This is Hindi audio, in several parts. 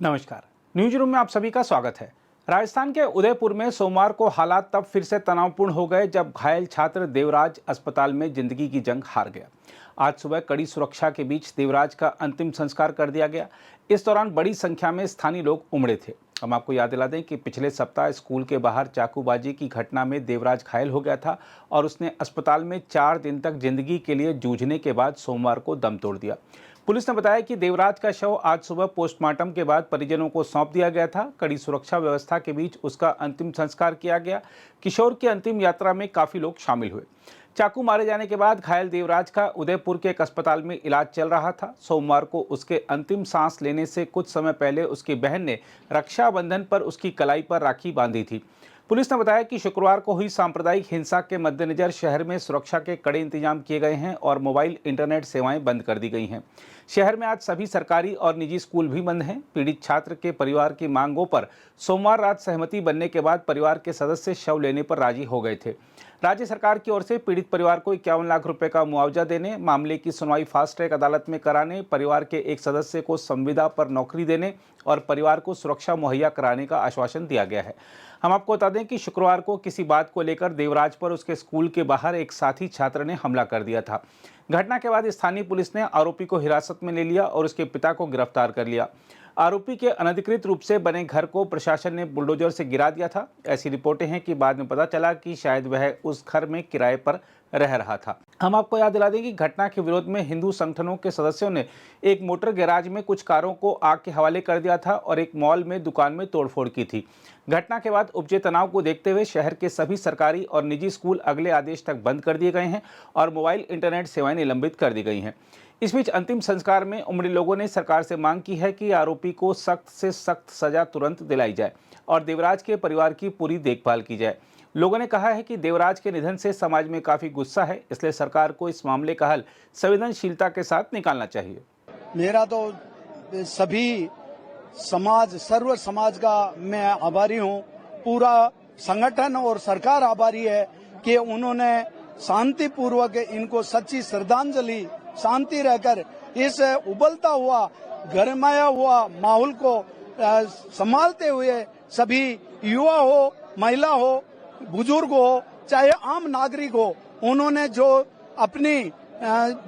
नमस्कार, न्यूज रूम में आप सभी का स्वागत है। राजस्थान के उदयपुर में सोमवार को हालात तब फिर से तनावपूर्ण हो गए जब घायल छात्र देवराज अस्पताल में जिंदगी की जंग हार गया। आज सुबह कड़ी सुरक्षा के बीच देवराज का अंतिम संस्कार कर दिया गया। इस दौरान बड़ी संख्या में स्थानीय लोग उमड़े थे। हम आपको याद दिला दें कि पिछले सप्ताह स्कूल के बाहर चाकूबाजी की घटना में देवराज घायल हो गया था और उसने अस्पताल में 4 दिन तक जिंदगी के लिए जूझने के बाद सोमवार को दम तोड़ दिया। पुलिस ने बताया कि देवराज का शव आज सुबह पोस्टमार्टम के बाद परिजनों को सौंप दिया गया था। कड़ी सुरक्षा व्यवस्था के बीच उसका अंतिम संस्कार किया गया। किशोर की अंतिम यात्रा में काफी लोग शामिल हुए। चाकू मारे जाने के बाद घायल देवराज का उदयपुर के एक अस्पताल में इलाज चल रहा था। सोमवार को उसके अंतिम सांस लेने से कुछ समय पहले उसकी बहन ने रक्षाबंधन पर उसकी कलाई पर राखी बांधी थी। पुलिस ने बताया कि शुक्रवार को हुई सांप्रदायिक हिंसा के मद्देनजर शहर में सुरक्षा के कड़े इंतजाम किए गए हैं और मोबाइल इंटरनेट सेवाएं बंद कर दी गई हैं। शहर में आज सभी सरकारी और निजी स्कूल भी बंद हैं। पीड़ित छात्र के परिवार की मांगों पर सोमवार रात सहमति बनने के बाद परिवार के सदस्य शव लेने पर राजी हो गए थे। राज्य सरकार की ओर से पीड़ित परिवार को 51 लाख रुपए का मुआवजा देने, मामले की सुनवाई फास्ट ट्रैक अदालत में कराने, परिवार के एक सदस्य को संविदा पर नौकरी देने और परिवार को सुरक्षा मुहैया कराने का आश्वासन दिया गया है। हम आपको बता दें कि शुक्रवार को किसी बात को लेकर देवराज पर उसके स्कूल के बाहर एक साथी छात्र ने हमला कर दिया था। घटना के बाद स्थानीय पुलिस ने आरोपी को हिरासत में ले लिया और उसके पिता को गिरफ्तार कर लिया। आरोपी के अनधिकृत रूप से बने घर को प्रशासन ने बुलडोजर से गिरा दिया था। ऐसी रिपोर्टें हैं कि बाद में पता चला कि शायद वह उस घर में किराए पर रह रहा था। हम आपको याद दिला दें कि घटना के विरोध में हिंदू संगठनों के सदस्यों ने एक मोटर गैराज में कुछ कारों को आग के हवाले कर दिया था और एक मॉल में दुकान में तोड़फोड़ की थी। घटना के बाद उपजे तनाव को देखते हुए शहर के सभी सरकारी और निजी स्कूल अगले आदेश तक बंद कर दिए गए हैं और मोबाइल इंटरनेट सेवाएं निलंबित कर दी गई हैं। इस बीच अंतिम संस्कार में उमड़े लोगों ने सरकार से मांग की है कि आरोपी को सख्त से सख्त सजा तुरंत दिलाई जाए और देवराज के परिवार की पूरी देखभाल की जाए। लोगों ने कहा है कि देवराज के निधन से समाज में काफी गुस्सा है, इसलिए सरकार को इस मामले का हल संवेदनशीलता के साथ निकालना चाहिए। मेरा तो सभी समाज, सर्व समाज का मैं आभारी हूँ। पूरा संगठन और सरकार आभारी है कि उन्होंने शांति पूर्वक इनको सच्ची श्रद्धांजलि, शांति रहकर इस उबलता हुआ, गरमाया हुआ माहौल को संभालते हुए सभी युवा हो, महिला हो, बुजुर्ग हो, चाहे आम नागरिक हो, उन्होंने जो अपनी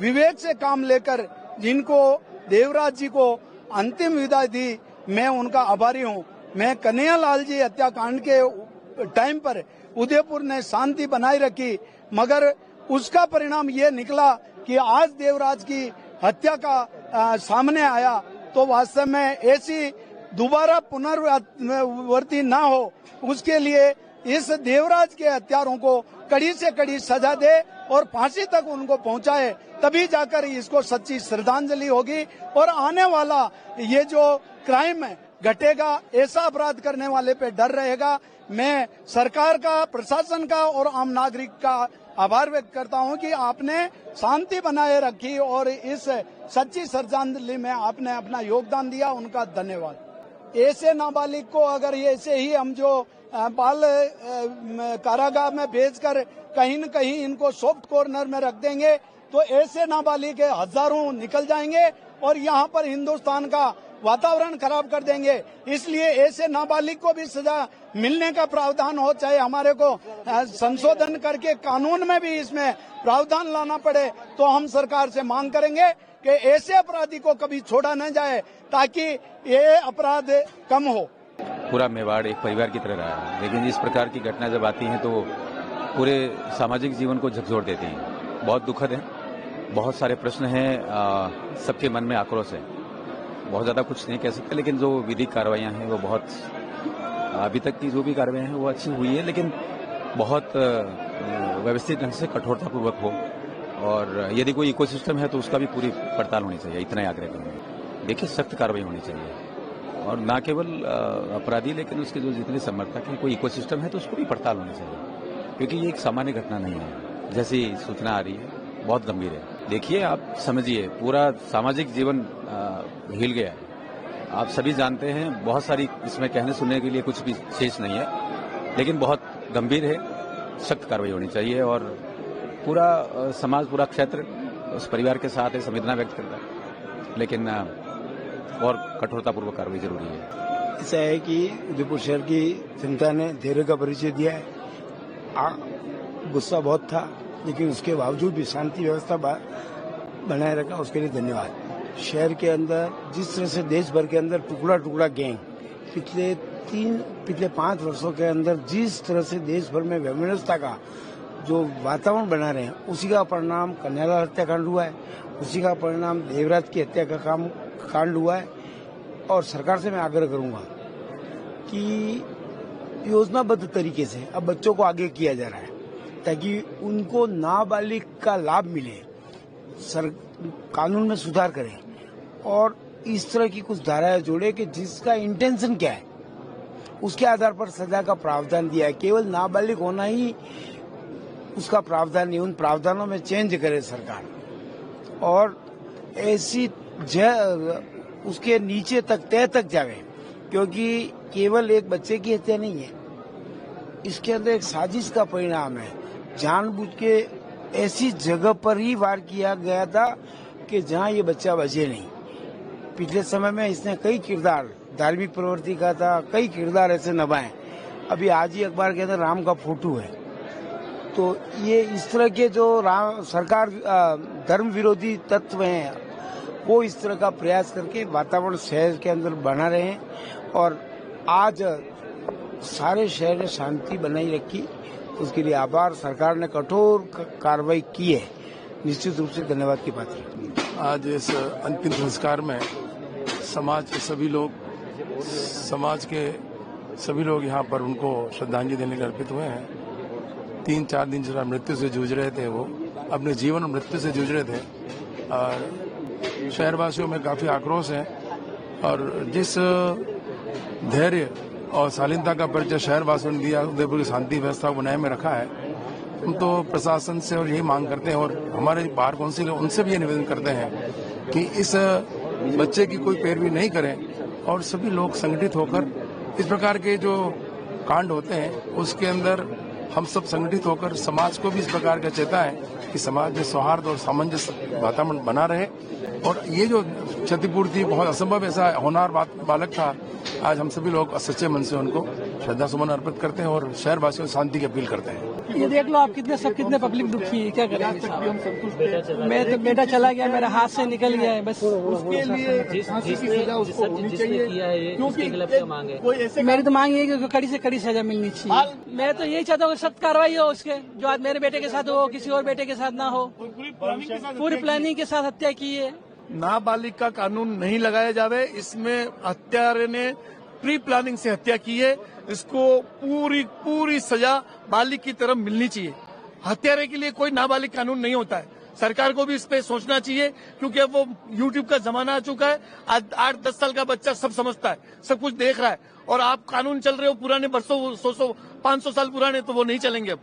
विवेक से काम लेकर जिनको देवराज जी को अंतिम विदाई दी, मैं उनका आभारी हूँ। मैं कन्हैयालाल जी हत्याकांड के टाइम पर उदयपुर ने शांति बनाए रखी, मगर उसका परिणाम ये निकला कि आज देवराज की हत्या का सामने आया। तो वास्तव में ऐसी दोबारा पुनरावृत्ति ना हो, उसके लिए इस देवराज के हत्यारों को कड़ी से कड़ी सजा दे और फांसी तक उनको पहुंचाए, तभी जाकर इसको सच्ची श्रद्धांजलि होगी और आने वाला ये जो क्राइम घटेगा, ऐसा अपराध करने वाले पे डर रहेगा। मैं सरकार का, प्रशासन का और आम नागरिक का आभार व्यक्त करता हूं कि आपने शांति बनाए रखी और इस सच्ची श्रद्धांजलि में आपने अपना योगदान दिया, उनका धन्यवाद। ऐसे नाबालिग को अगर ऐसे ही हम जो बाल कारागार में भेजकर कहीं न कहीं इनको सॉफ्ट कॉर्नर में रख देंगे तो ऐसे नाबालिग हजारों निकल जाएंगे और यहाँ पर हिंदुस्तान का वातावरण खराब कर देंगे। इसलिए ऐसे नाबालिग को भी सजा मिलने का प्रावधान हो, चाहे हमारे को संशोधन करके कानून में भी इसमें प्रावधान लाना पड़े, तो हम सरकार से मांग करेंगे कि ऐसे अपराधी को कभी छोड़ा न जाए ताकि ये अपराध कम हो। पूरा मेवाड़ एक परिवार की तरह रहा है, लेकिन इस प्रकार की घटना जब आती हैं तो पूरे सामाजिक जीवन को झकझोर देती हैं। बहुत दुखद है, बहुत सारे प्रश्न हैं, सबके मन में आक्रोश है। बहुत ज़्यादा कुछ नहीं कह सकते, लेकिन जो विधिक कार्रवाइयाँ हैं वो बहुत, अभी तक की जो भी कार्रवाइयाँ हैं वो अच्छी हुई है, लेकिन बहुत व्यवस्थित ढंग से कठोरतापूर्वक हो और यदि कोई इकोसिस्टम है तो उसका भी पूरी पड़ताल होनी चाहिए। इतना ही आग्रह करूँगा। देखिए, सख्त कार्रवाई होनी चाहिए और न केवल अपराधी, लेकिन उसके जो जितने समर्थक हैं, कोई इकोसिस्टम है तो उसको भी पड़ताल होनी चाहिए, क्योंकि ये एक सामान्य घटना नहीं है। जैसी सूचना आ रही है बहुत गंभीर है। देखिए, आप समझिए, पूरा सामाजिक जीवन हिल गया है। आप सभी जानते हैं, बहुत सारी इसमें कहने सुनने के लिए कुछ भी शेष नहीं है, लेकिन बहुत गंभीर है। सख्त कार्रवाई होनी चाहिए और पूरा समाज, पूरा क्षेत्र उस परिवार के साथ है, संवेदना व्यक्त करता है। लेकिन और कठोरतापूर्वक कार्रवाई जरूरी है। ऐसा है कि उदयपुर शहर की जनता ने धैर्य का परिचय दिया है। गुस्सा बहुत था, लेकिन उसके बावजूद भी शांति व्यवस्था बनाए रखा, उसके लिए धन्यवाद। शहर के अंदर जिस तरह से देश भर के अंदर टुकड़ा टुकड़ा गैंग पिछले 5 वर्षों के अंदर जिस तरह से देश भर में व्यवस्था का जो वातावरण बना रहे हैं, उसी का परिणाम कन्हैयालाल हत्याकांड हुआ है, उसी का परिणाम देवराज की हत्या का कांड हुआ है। और सरकार से मैं आग्रह करूंगा कि योजनाबद्ध तरीके से अब बच्चों को आगे किया जा रहा है ताकि उनको नाबालिग का लाभ मिले। कानून में सुधार करें और इस तरह की कुछ धाराएं जोड़े कि जिसका इंटेंशन क्या है उसके आधार पर सजा का प्रावधान दिया है। केवल नाबालिग होना ही उसका प्रावधान नहीं, उन प्रावधानों में चेंज करे सरकार और ऐसी उसके नीचे तक तय तक जावे, क्योंकि केवल एक बच्चे की हत्या नहीं है, इसके अंदर एक साजिश का परिणाम है। जानबूझ के ऐसी जगह पर ही वार किया गया था कि जहां ये बच्चा बचे नहीं। पिछले समय में इसने कई किरदार धार्मिक प्रवृत्ति का था, कई किरदार ऐसे निभाए। अभी आज ही अखबार के अंदर राम का फोटो है। तो ये इस तरह के जो सरकार धर्म विरोधी तत्व हैं वो इस तरह का प्रयास करके वातावरण शहर के अंदर बना रहे हैं और आज सारे शहर में शांति बनाई रखी, उसके लिए आभार। सरकार ने कठोर कार्रवाई की है, निश्चित रूप से धन्यवाद की बात है। आज इस अंतिम संस्कार में समाज के सभी लोग यहाँ पर उनको श्रद्धांजलि देने के अर्पित हुए हैं। 3-4 दिन से मृत्यु से जूझ रहे थे, वो अपने जीवन और मृत्यु से जूझ रहे थे और शहरवासियों में काफी आक्रोश है और जिस धैर्य और शालीनता का परिचय शहरवासियों ने दिया, उदयपुर की शांति व्यवस्था को बनाए में रखा है। हम तो प्रशासन से और यही मांग करते हैं और हमारे बार काउंसिल उनसे भी ये निवेदन करते हैं कि इस बच्चे की कोई पैरवी नहीं करें और सभी लोग संगठित होकर इस प्रकार के जो कांड होते हैं उसके अंदर हम सब संगठित होकर समाज को भी इस प्रकार का चेताएं कि समाज में सौहार्द और सामंजस्य वातावरण बना रहे। और ये जो क्षतिपूर्ति बहुत असंभव ऐसा होनहार बालक था, आज हम सभी लोग सच्चे मन से उनको श्रद्धा सुमन अर्पित करते हैं और शहरवासियों से शांति की अपील करते हैं। ये देख लो आप कितने पब्लिक दुखी है, क्या करेंगे। मैं तो बेटा चला गया, मेरा हाथ से निकल गया है, बस उसके लिए फांसी की सजा उसको होनी चाहिए। क्योंकि मेरी तो मांग ये है कि कड़ी से कड़ी सजा मिलनी चाहिए। मैं तो यही चाहता हूँ सख्त कार्रवाई हो उसके, जो आज मेरे बेटे के साथ हो, किसी और बेटे के साथ ना हो। पूरी प्लानिंग के साथ हत्या की है। नाबालिग का कानून नहीं लगाया जावे, इसमें हत्यारे ने प्री प्लानिंग से हत्या की है। इसको पूरी सजा बालिग की तरफ मिलनी चाहिए। हत्यारे के लिए कोई नाबालिग कानून नहीं होता है। सरकार को भी इस पे सोचना चाहिए, क्योंकि अब वो यूट्यूब का जमाना आ चुका है। आज 8-10 साल का बच्चा सब समझता है, सब कुछ देख रहा है और आप कानून चल रहे हो पुराने बरसों 100-500 साल पुराने, तो वो नहीं चलेंगे।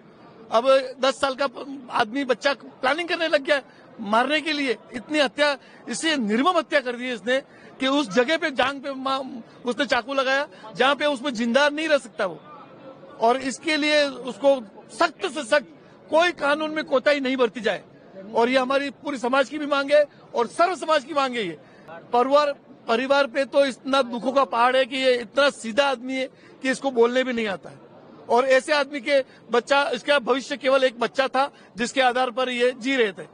अब 10 साल का आदमी बच्चा प्लानिंग करने लग गया है मारने के लिए। इतनी हत्या, इसे निर्मम हत्या कर दी इसने कि उस जगह पे जांग पे उसने चाकू लगाया जहां पे उसमें जिंदा नहीं रह सकता वो। और इसके लिए उसको सख्त से सख्त कोई कानून में कोताही नहीं बरती जाए। और ये हमारी पूरी समाज की भी मांग है और सर्व समाज की मांग है। ये परिवार पे तो इतना दुखों का पहाड़ है कि ये इतना सीधा आदमी है कि इसको बोलने भी नहीं आता है। और ऐसे आदमी के बच्चा, इसका भविष्य केवल एक बच्चा था जिसके आधार पर ये जी रहे थे।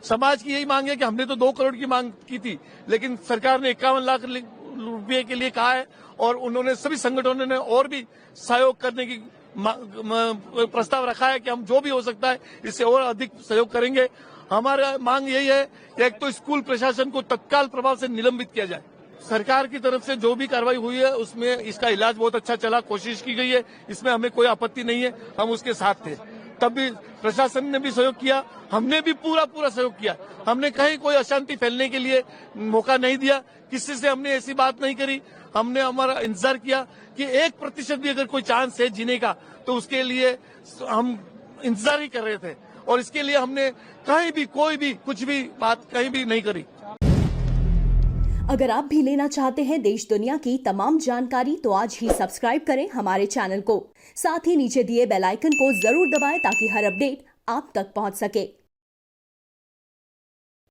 समाज की यही मांग है कि हमने तो 2 करोड़ की मांग की थी, लेकिन सरकार ने 51 लाख रुपए के लिए कहा है और उन्होंने सभी संगठनों ने और भी सहयोग करने की प्रस्ताव रखा है कि हम जो भी हो सकता है इससे और अधिक सहयोग करेंगे। हमारा मांग यही है कि एक तो स्कूल प्रशासन को तत्काल प्रभाव से निलंबित किया जाए। सरकार की तरफ से जो भी कार्रवाई हुई है उसमें इसका इलाज बहुत अच्छा चला, कोशिश की गई है, इसमें हमें कोई आपत्ति नहीं है, हम उसके साथ थे। तब भी प्रशासन ने भी सहयोग किया, हमने भी पूरा सहयोग किया। हमने कहीं कोई अशांति फैलने के लिए मौका नहीं दिया, किसी से हमने ऐसी बात नहीं करी। हमने हमारा इंतजार किया कि 1% भी अगर कोई चांस है जीने का तो उसके लिए हम इंतजार ही कर रहे थे। और इसके लिए हमने कहीं भी कोई भी कुछ भी बात कहीं भी नहीं करी। अगर आप भी लेना चाहते हैं देश दुनिया की तमाम जानकारी तो आज ही सब्सक्राइब करें हमारे चैनल को। साथ ही नीचे दिए बेल आइकन को जरूर दबाएं ताकि हर अपडेट आप तक पहुंच सके।